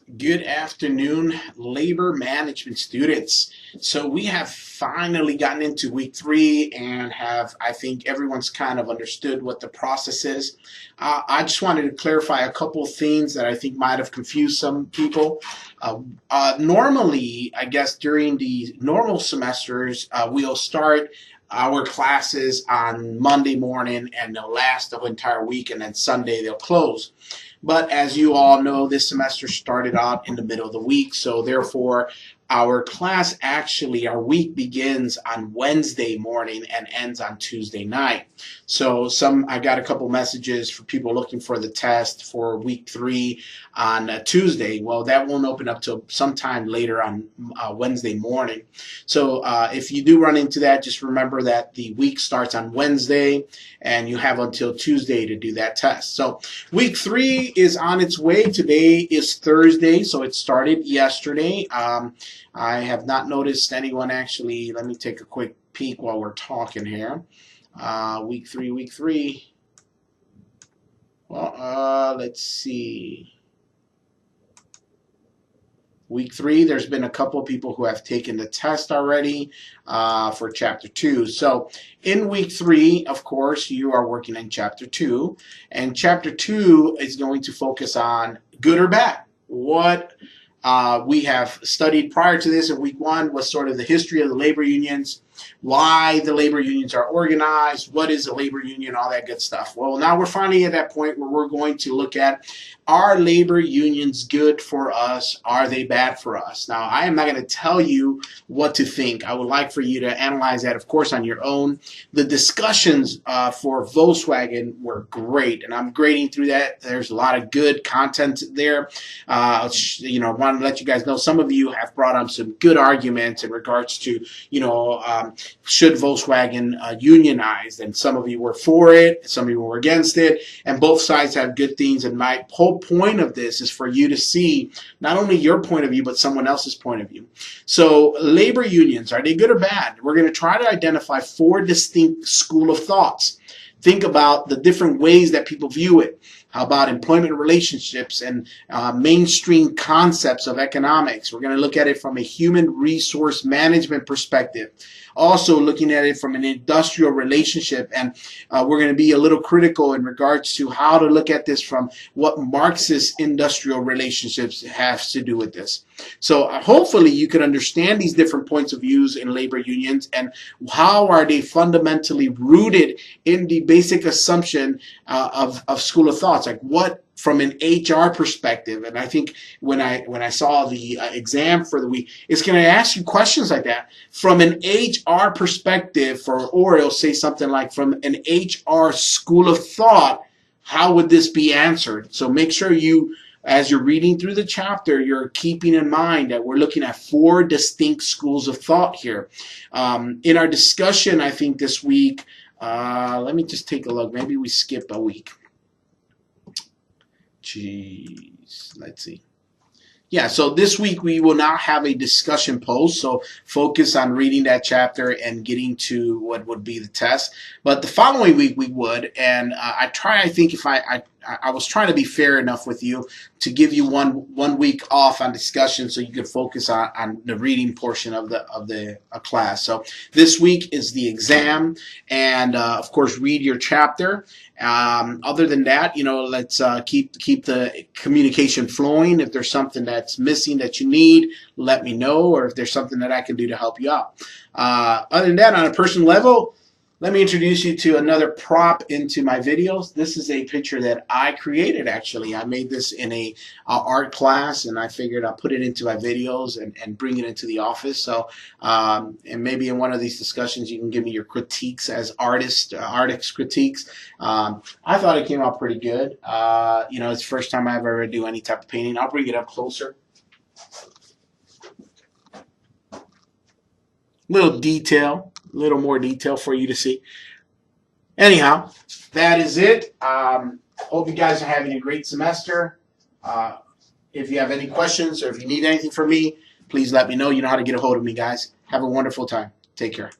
Good afternoon, labor management students. So we have finally gotten into week 3 and I think everyone's kind of understood what the process is. I just wanted to clarify a couple of things that I think might have confused some people. Normally, I guess during the normal semesters, we'll start our classes on Monday morning and they'll last the entire week, and then Sunday they'll close. But as you all know, this semester started out in the middle of the week, so therefore our week begins on Wednesday morning and ends on Tuesday night. So I got a couple messages for people looking for the test for week 3 on Tuesday. Well, that won't open up till sometime later on Wednesday morning. So if you do run into that, just remember that the week starts on Wednesday and you have until Tuesday to do that test. So week 3 is on its way. Today is Thursday, so it started yesterday. I have not noticed anyone actually. Let me take a quick peek while we're talking here. Week three. Well, let's see. Week 3, there's been a couple of people who have taken the test already for Chapter 2. So in week 3, of course, you are working in Chapter 2. And Chapter 2 is going to focus on good or bad. What we have studied prior to this in week 1 was sort of the history of the labor unions, why the labor unions are organized, what is a labor union, all that good stuff. Well, now we're finally at that point where we're going to look at, are labor unions good for us? Are they bad for us? Now, I am not going to tell you what to think. I would like for you to analyze that, of course, on your own. The discussions for Volkswagen were great, and I'm grading through that. There's a lot of good content there. I want to let you guys know some of you have brought up some good arguments in regards to, should Volkswagen unionize? And some of you were for it, some of you were against it, and both sides have good things. And my whole point of this is for you to see not only your point of view, but someone else's point of view. So labor unions, are they good or bad? We're going to try to identify 4 distinct school of thoughts. Think about the different ways that people view it. How about employment relationships and mainstream concepts of economics? We're going to look at it from a human resource management perspective. Also looking at it from an industrial relationship, and we're going to be a little critical in regards to how to look at this from what Marxist industrial relationships have to do with this. So hopefully you can understand these different points of views in labor unions and how are they fundamentally rooted in the basic assumption of school of thoughts, like what from an HR perspective. And I think when I saw the exam for the week, it's going to ask you questions like that from an HR perspective, or it'll say something like from an HR school of thought, how would this be answered? So make sure you, as you're reading through the chapter, you're keeping in mind that we're looking at 4 distinct schools of thought here. In our discussion, I think this week, let me just take a look. Maybe we skip a week. Jeez, let's see. Yeah, so this week we will not have a discussion post, so focus on reading that chapter and getting to what would be the test. But the following week we would, and I think if I was trying to be fair enough with you to give you one week off on discussion so you could focus on the reading portion of the class. So this week is the exam, and of course read your chapter. Other than that, let's keep the communication flowing. If there's something that's missing that you need, let me know, or if there's something that I can do to help you out. Other than that, on a personal level, let me introduce you to another prop into my videos. This is a picture that I created, actually. I made this in a art class, and I figured I'll put it into my videos and bring it into the office. So, and maybe in one of these discussions, you can give me your critiques as artist critiques. I thought it came out pretty good. It's the first time I've ever do any type of painting. I'll bring it up closer. Little more detail for you to see. Anyhow, that is it. Hope you guys are having a great semester. If you have any questions or if you need anything from me, please let me know. You know how to get a hold of me, guys. Have a wonderful time. Take care.